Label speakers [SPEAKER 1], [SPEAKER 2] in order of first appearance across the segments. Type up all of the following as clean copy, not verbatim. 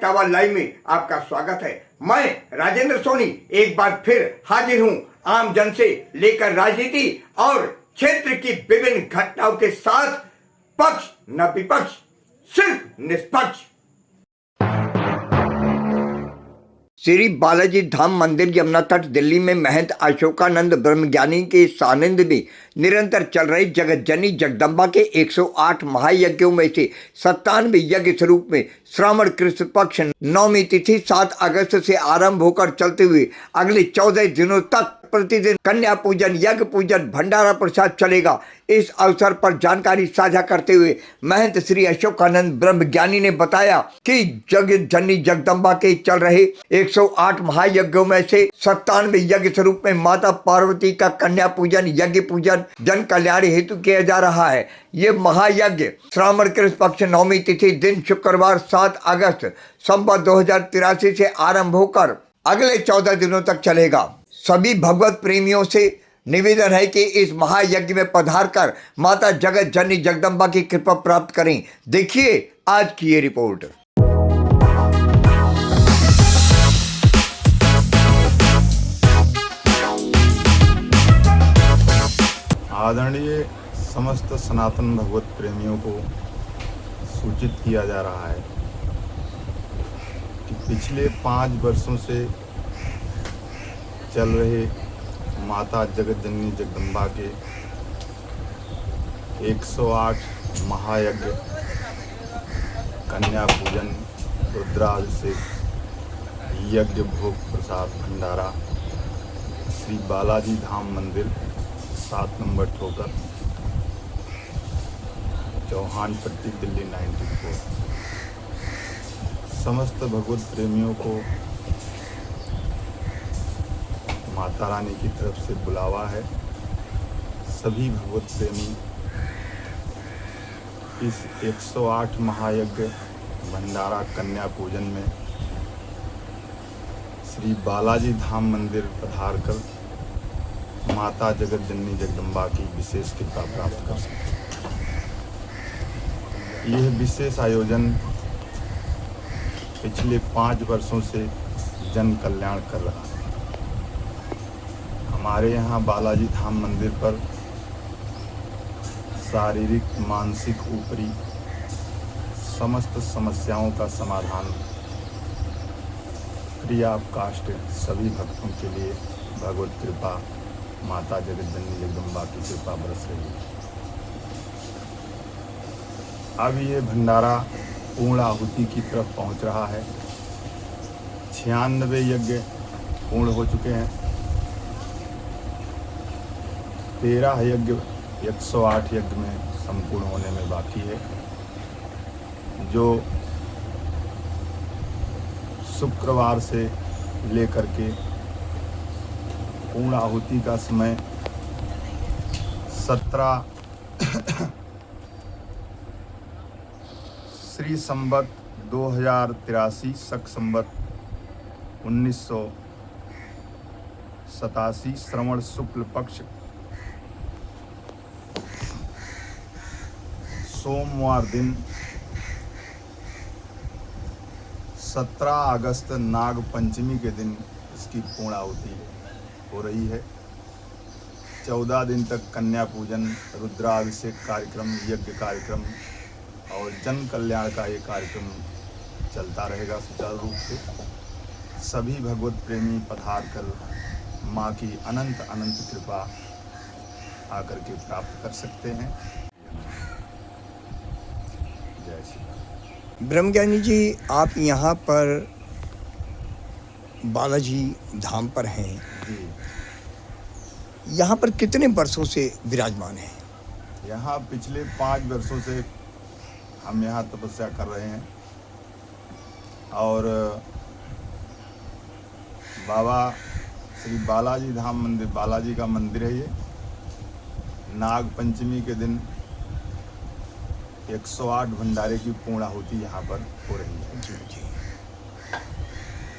[SPEAKER 1] Etawah live में आपका स्वागत है। मैं राजेंद्र सोनी एक बार फिर हाजिर हूं आम जन से लेकर राजनीति और क्षेत्र की विभिन्न घटनाओं के साथ। पक्ष न विपक्ष, सिर्फ निष्पक्ष। श्री बालाजी धाम मंदिर यमुना तट दिल्ली में महंत अशोकानंद ब्रह्मज्ञानी के सानिध्य में निरंतर चल रहे जगत जननी जगदम्बा के 108 महायज्ञों में से 97 यज्ञ स्वरूप में श्रावण कृष्ण पक्ष नवमी तिथि 7 अगस्त से आरंभ होकर चलते हुए अगले 14 दिनों तक प्रतिदिन कन्या पूजन, यज्ञ पूजन, भंडारा प्रसाद चलेगा। इस अवसर पर जानकारी साझा करते हुए महंत श्री अशोकानंद ब्रह्मज्ञानी ने बताया कि जगत जननी जगदम्बा के चल रहे 108 महायज्ञों में से 97 यज्ञ स्वरूप में माता पार्वती का कन्या पूजन, यज्ञ पूजन जन कल्याण हेतु किया जा रहा है। ये महायज्ञ श्रावण कृष्ण पक्ष नवमी तिथि दिन शुक्रवार 7 अगस्त संवत 2083 से आरंभ होकर अगले 14 दिनों तक चलेगा। सभी भगवत प्रेमियों से निवेदन है कि इस महायज्ञ में पधार कर माता जगत जननी जगदम्बा की कृपा प्राप्त करें। देखिए आज की ये रिपोर्ट।
[SPEAKER 2] आदरणीय समस्त सनातन भगवत प्रेमियों को सूचित किया जा रहा है कि पिछले 5 वर्षों से चल रहे माता जगत जननी जगदम्बा के 108 महायज्ञ, कन्या पूजन, रुद्राभिषेक, यज्ञ भोग प्रसाद भंडारा श्री बालाजी धाम मंदिर 7 नंबर ठोकर चौहानपट्टी दिल्ली 94। समस्त भगवत प्रेमियों को माता रानी की तरफ से बुलावा है। सभी भगवत प्रेमी इस 108 महायज्ञ भंडारा कन्या पूजन में श्री बालाजी धाम मंदिर पधार कर माता जगत जननी जगदम्बा की विशेष कृपा प्राप्त कर सकते हैं। यह विशेष आयोजन पिछले 5 वर्षों से जन कल्याण कर रहा है। हमारे यहाँ बालाजी धाम मंदिर पर शारीरिक, मानसिक, ऊपरी समस्त समस्याओं का समाधान फ्री ऑफ कास्ट सभी भक्तों के लिए भगवत कृपा माता जगत जननी जगदम्बा की कृपा बरस रही है। अब ये भंडारा पूर्ण आहुति की तरफ पहुंच रहा है। 96 यज्ञ पूर्ण हो चुके हैं। 13 यज्ञ 108 यज्ञ में संपूर्ण होने में बाकी है, जो शुक्रवार से लेकर के पूर्ण आहुति का समय 17 श्री संवत 2083 शक संवत 1987 श्रवण शुक्ल पक्ष सोमवार दिन 17 अगस्त नाग पंचमी के दिन इसकी पूर्णाहुति हो रही है। 14 दिन तक कन्या पूजन, रुद्राभिषेक कार्यक्रम, यज्ञ कार्यक्रम और जन कल्याण का ये कार्यक्रम चलता रहेगा सुचारू रूप से। सभी भगवत प्रेमी पधार कर माँ की अनंत अनंत कृपा आकर के प्राप्त कर सकते हैं। जय श्री
[SPEAKER 1] ब्रह्मज्ञानी जी, आप यहाँ पर बालाजी धाम पर हैं
[SPEAKER 2] जी।
[SPEAKER 1] यहाँ पर कितने वर्षों से विराजमान हैं?
[SPEAKER 2] यहाँ पिछले 5 वर्षों से हम यहाँ तपस्या कर रहे हैं और बाबा श्री बालाजी धाम मंदिर, बालाजी का मंदिर है ये। नाग पंचमी के दिन 108 भंडारे की पूर्णाहुति यहाँ पर हो रही है।
[SPEAKER 1] जी जी।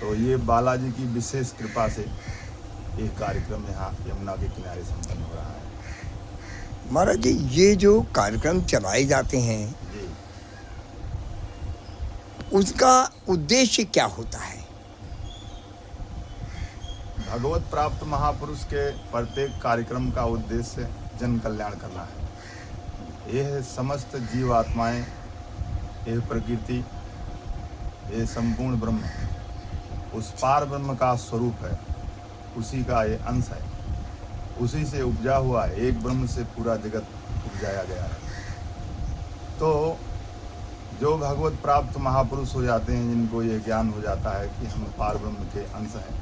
[SPEAKER 2] तो ये बालाजी की विशेष कृपा से एक कार्यक्रम यहाँ यमुना के किनारे संपन्न हो रहा है।
[SPEAKER 1] महाराज जी, ये जो कार्यक्रम चलाए जाते हैं
[SPEAKER 2] जी,
[SPEAKER 1] उसका उद्देश्य क्या होता है?
[SPEAKER 2] भगवत प्राप्त महापुरुष के प्रत्येक कार्यक्रम का उद्देश्य जन कल्याण करना है। यह समस्त जीव आत्माएं, यह प्रकृति, ये संपूर्ण ब्रह्म उस पार ब्रह्म का स्वरूप है, उसी का ये अंश है, उसी से उपजा हुआ है। एक ब्रह्म से पूरा जगत उपजाया गया है। तो जो भगवत प्राप्त महापुरुष हो जाते हैं, जिनको ये ज्ञान हो जाता है कि हम पार ब्रह्म के अंश हैं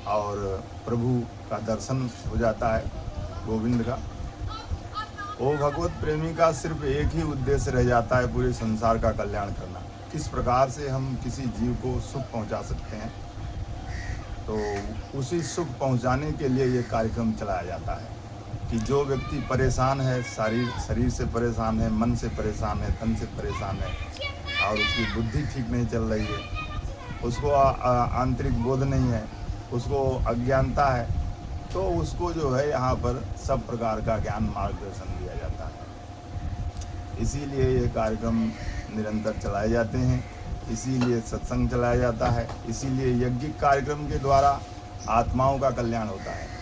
[SPEAKER 2] और प्रभु का दर्शन हो जाता है गोविंद का, वो भगवत प्रेमी का सिर्फ एक ही उद्देश्य रह जाता है, पूरे संसार का कल्याण करना। किस प्रकार से हम किसी जीव को सुख पहुंचा सकते हैं, तो उसी सुख पहुंचाने के लिए ये कार्यक्रम चलाया जाता है कि जो व्यक्ति परेशान है, शरीर से परेशान है, मन से परेशान है, तन से परेशान है और उसकी बुद्धि ठीक नहीं चल रही है, उसको आंतरिक बोध नहीं है, उसको अज्ञानता है, तो उसको जो है यहाँ पर सब प्रकार का ज्ञान मार्गदर्शन दिया जाता है। इसीलिए ये कार्यक्रम निरंतर चलाए जाते हैं, इसीलिए सत्संग चलाया जाता है, इसीलिए यज्ञिक कार्यक्रम के द्वारा आत्माओं का कल्याण होता है।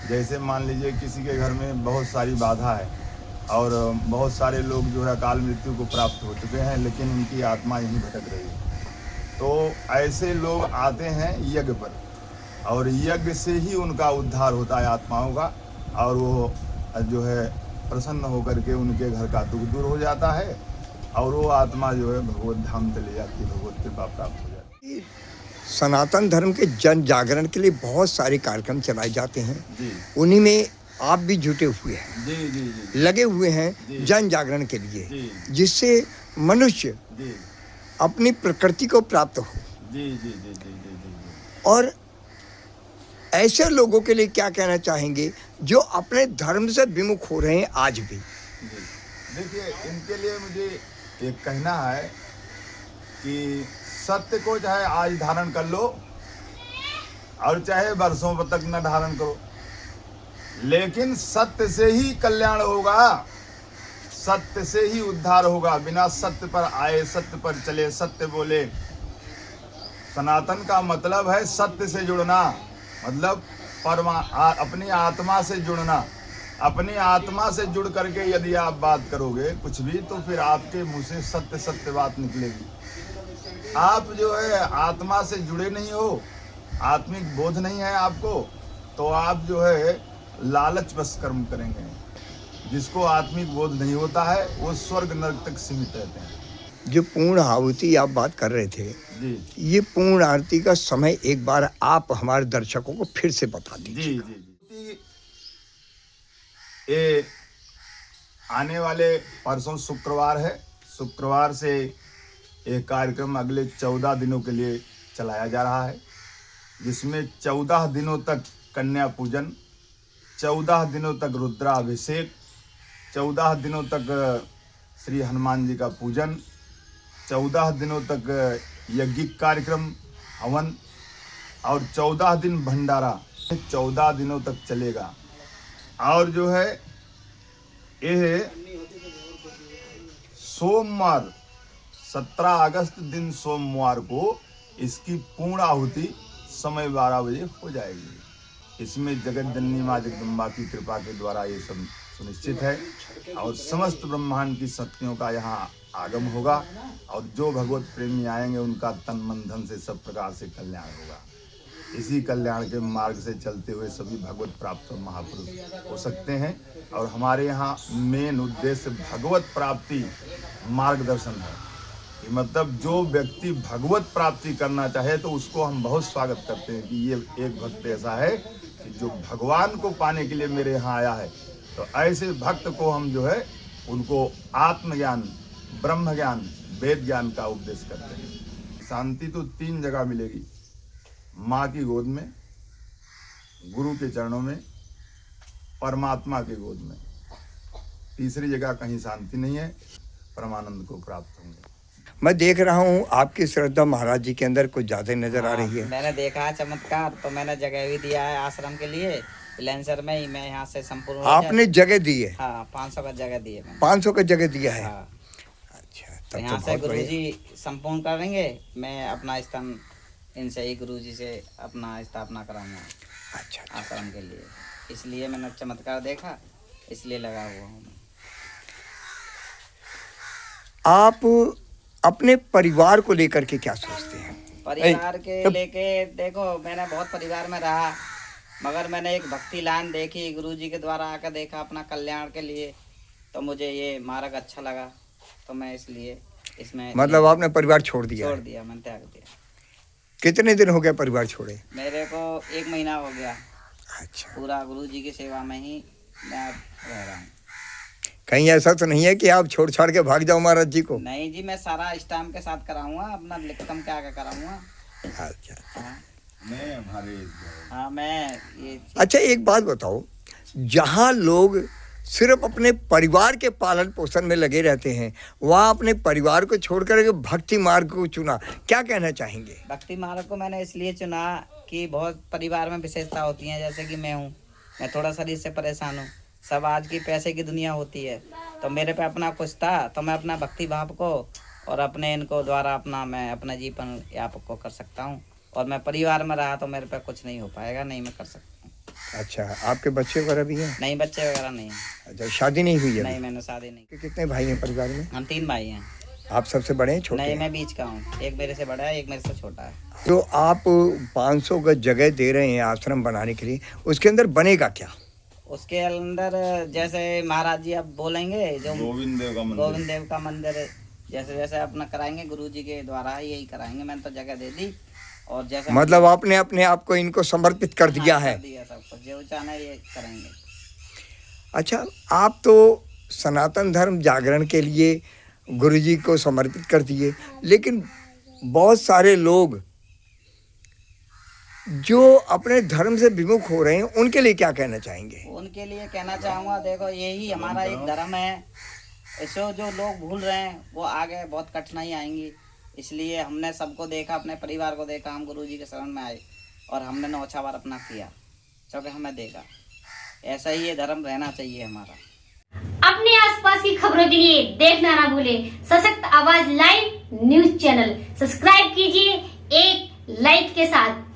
[SPEAKER 2] जैसे मान लीजिए किसी के घर में बहुत सारी बाधा है और बहुत सारे लोग जो है अकाल मृत्यु को प्राप्त हो चुके हैं, लेकिन उनकी आत्मा यहीं भटक रही है, तो ऐसे लोग आते हैं यज्ञ पर और यज्ञ से ही उनका उद्धार होता है आत्माओं का, और वो जो है प्रसन्न होकर के उनके घर का दुख दूर हो जाता है और वो आत्मा जो है भगवत धाम चली जाती है, भगवत कृपा प्राप्त हो जाती है।
[SPEAKER 1] सनातन धर्म के जन जागरण के लिए बहुत सारे कार्यक्रम चलाए जाते हैं
[SPEAKER 2] जी
[SPEAKER 1] उन्हीं में आप भी जुटे हुए हैं,
[SPEAKER 2] जी जी जी
[SPEAKER 1] लगे हुए हैं
[SPEAKER 2] जी।
[SPEAKER 1] जन जागरण के लिए,
[SPEAKER 2] जी
[SPEAKER 1] जिससे मनुष्य
[SPEAKER 2] जी
[SPEAKER 1] अपनी प्रकृति को प्राप्त हो।
[SPEAKER 2] जी जी जी जी जी जी
[SPEAKER 1] और ऐसे लोगों के लिए क्या कहना चाहेंगे जो अपने धर्म से विमुख हो रहे हैं आज भी?
[SPEAKER 2] जी। देखिए, इनके लिए मुझे एक कहना है कि सत्य को चाहे आज धारण कर लो और चाहे वर्षों तक न धारण करो, लेकिन सत्य से ही कल्याण होगा, सत्य से ही उद्धार होगा। बिना सत्य पर आए, सत्य पर चले, सत्य बोले। सनातन का मतलब है सत्य से जुड़ना, मतलब अपनी आत्मा से जुड़ना। अपनी आत्मा से जुड़ करके यदि आप बात करोगे कुछ भी, तो फिर आपके मुंह से सत्य सत्य बात निकलेगी। आप जो है आत्मा से जुड़े नहीं हो, आत्मिक बोध नहीं है आपको, तो आप जो है लालच बस कर्म करेंगे। जिसको आत्मिक बोध नहीं होता है वो स्वर्ग नरक तक सीमित रहते हैं।
[SPEAKER 1] जो पूर्ण आहुति आप बात कर रहे थे,
[SPEAKER 2] जी
[SPEAKER 1] ये पूर्ण आरती का समय एक बार आप हमारे दर्शकों को फिर से बता
[SPEAKER 2] जी
[SPEAKER 1] दीजिए।
[SPEAKER 2] जी जी। ये आने वाले परसों शुक्रवार है, शुक्रवार से एक कार्यक्रम अगले 14 दिनों के लिए चलाया जा रहा है, जिसमें 14 दिनों तक कन्या पूजन, 14 दिनों तक रुद्राभिषेक, 14 दिनों तक श्री हनुमान जी का पूजन, 14 दिनों तक यज्ञिक कार्यक्रम हवन और 14 दिन भंडारा 14 दिनों तक चलेगा। और जो है ये सोमवार 17 अगस्त दिन सोमवार को इसकी पूर्ण आहुति समय 12 बजे हो जाएगी। इसमें जगत जननी माँ जगदम्बा की कृपा के द्वारा ये सब सुनिश्चित है और समस्त ब्रह्मांड की शक्तियों का यहाँ आगम होगा और जो भगवत प्रेमी आएंगे उनका तन मन धन से सब प्रकार से कल्याण होगा। इसी कल्याण के मार्ग से चलते हुए सभी भगवत प्राप्त महापुरुष हो सकते हैं और हमारे यहाँ मेन उद्देश्य भगवत प्राप्ति मार्गदर्शन है। कि मतलब जो व्यक्ति भगवत प्राप्ति करना चाहे तो उसको हम बहुत स्वागत करते हैं कि ये एक भक्त ऐसा है कि जो भगवान को पाने के लिए मेरे यहाँ आया है। तो ऐसे भक्त को हम जो है उनको आत्मज्ञान, ब्रह्म ज्ञान, वेद ज्ञान का उपदेश करते हैं। शांति तो 3 जगह मिलेगी, माँ की गोद में, गुरु के चरणों में, परमात्मा की गोद में। तीसरी जगह कहीं शांति नहीं है, परमानंद को प्राप्त होंगे।
[SPEAKER 1] मैं देख रहा हूँ आपकी श्रद्धा महाराज जी के अंदर कुछ ज्यादा नजर आ रही है।
[SPEAKER 3] मैंने देखा है चमत्कार, तो मैंने जगह भी दिया है आश्रम के लिए। फ्रीलांसर में ही मैं यहाँ से संपूर्ण
[SPEAKER 1] आपने जगह दी है?
[SPEAKER 3] हाँ, 500 का जगह दी है मैंने।
[SPEAKER 1] 500 का जगह दिया है?
[SPEAKER 3] हाँ।
[SPEAKER 1] अच्छा, तब
[SPEAKER 3] यहाँ
[SPEAKER 1] तो
[SPEAKER 3] से
[SPEAKER 1] बहुत बढ़िया।
[SPEAKER 3] गुरुजी संपूर्ण करेंगे, मैं अपना स्थान इनसे ही गुरुजी से अपना स्थापना कराऊंगा
[SPEAKER 1] अच्छा अच्छा।
[SPEAKER 3] आश्रम के लिए। इसलिए मैंने चमत्कार देखा, इसलिए लगा हुआ हूँ मैं।
[SPEAKER 1] आप अपने परिवार को लेकर के क्या सोचते हैं?
[SPEAKER 3] परिवार के
[SPEAKER 1] तब-
[SPEAKER 3] लेके देखो, मैंने बहुत परिवार में रहा, मगर मैंने एक भक्ति लाइन देखी गुरुजी के द्वारा आकर देखा अपना कल्याण के लिए, तो मुझे ये मार्ग अच्छा लगा, तो मैं इसलिए इसमें
[SPEAKER 1] मतलब आपने परिवार छोड़ दिया
[SPEAKER 3] छोड़
[SPEAKER 1] है?
[SPEAKER 3] दिया, मैंने त्याग दिया।
[SPEAKER 1] कितने दिन हो गए परिवार छोड़े?
[SPEAKER 3] मेरे को 1 महीना हो गया,
[SPEAKER 1] अच्छा।
[SPEAKER 3] पूरा गुरुजी की सेवा में ही मैं अब रह रहा हूँ।
[SPEAKER 1] कहीं ऐसा तो नहीं है कि आप छोड़ छाड़ के भाग जाओ महाराज जी को?
[SPEAKER 3] नहीं जी, मैं सारा स्टाम्प के साथ कराऊंगा, अपना लिखतम क्या क्या कराऊंगा।
[SPEAKER 1] अच्छा।
[SPEAKER 3] हाँ
[SPEAKER 2] मैं हमारे
[SPEAKER 3] हाँ, मैं ये
[SPEAKER 1] अच्छा एक बात बताओ, जहाँ लोग सिर्फ अपने परिवार के पालन पोषण में लगे रहते हैं, वहाँ अपने परिवार को छोड़कर के भक्ति मार्ग को चुना, क्या कहना चाहेंगे?
[SPEAKER 3] भक्ति मार्ग को मैंने इसलिए चुना कि बहुत परिवार में विशेषता होती हैं, जैसे कि मैं हूँ, मैं थोड़ा शरीर से परेशान हूँ, सब आज की पैसे की दुनिया होती है, तो मेरे पे अपना कुछ था, तो मैं अपना भक्ति भाव को और अपने इनको द्वारा अपना मैं अपना जीवन यापन को कर सकता हूँ। और मैं परिवार में रहा तो मेरे पे कुछ नहीं हो पाएगा, नहीं मैं कर सकता हूँ।
[SPEAKER 1] अच्छा, आपके बच्चे वगैरह भी हैं?
[SPEAKER 3] नहीं, बच्चे वगैरह नहीं हैं।
[SPEAKER 1] अच्छा, शादी नहीं हुई है
[SPEAKER 3] नहीं,
[SPEAKER 1] अभी?
[SPEAKER 3] मैंने शादी नहीं की।
[SPEAKER 1] कितने भाई हैं परिवार में?
[SPEAKER 3] हम 3 भाई हैं।
[SPEAKER 1] आप सबसे बड़े हैं, छोटे
[SPEAKER 3] नहीं,
[SPEAKER 1] हैं?
[SPEAKER 3] मैं बीच का हूँ, एक मेरे से बड़ा है, एक मेरे से छोटा है।
[SPEAKER 1] तो आप 500 गज जगह दे रहे हैं आश्रम बनाने के लिए, उसके अंदर बनेगा क्या?
[SPEAKER 3] उसके अंदर जैसे महाराज जी अब बोलेंगे, जो
[SPEAKER 2] गोविंद देव का मंदिर।
[SPEAKER 3] गोविंद देव का मंदिर जैसे जैसे अपना कराएंगे गुरुजी के द्वारा ही यही कराएंगे। मैंने तो जगह दे दी, और जैसे
[SPEAKER 1] मतलब आपने अपने आप को इनको समर्पित कर दिया
[SPEAKER 3] हाँ,
[SPEAKER 1] है?
[SPEAKER 3] कर दिया सब कुछ, जो चाहना है ये करेंगे।
[SPEAKER 1] अच्छा, आप तो सनातन धर्म जागरण के लिए गुरुजी को समर्पित कर दिए, लेकिन बहुत सारे लोग जो अपने धर्म से विमुख हो रहे हैं, उनके लिए क्या कहना चाहेंगे?
[SPEAKER 3] उनके लिए कहना चाहूँगा, देखो यही हमारा एक धर्म है, इसको जो लोग भूल रहे हैं वो आगे बहुत कठिनाई आएंगी। इसलिए हमने सबको देखा, अपने परिवार को देखा, हम गुरुजी के शरण में आए और हमने नौछावर अपना किया, क्योंकि हमें देखा ऐसा ही ये धर्म रहना चाहिए हमारा।
[SPEAKER 4] अपने आसपास की खबरों के लिए देखना ना भूलें सशक्त आवाज लाइव न्यूज चैनल। सब्सक्राइब कीजिए एक लाइक के साथ।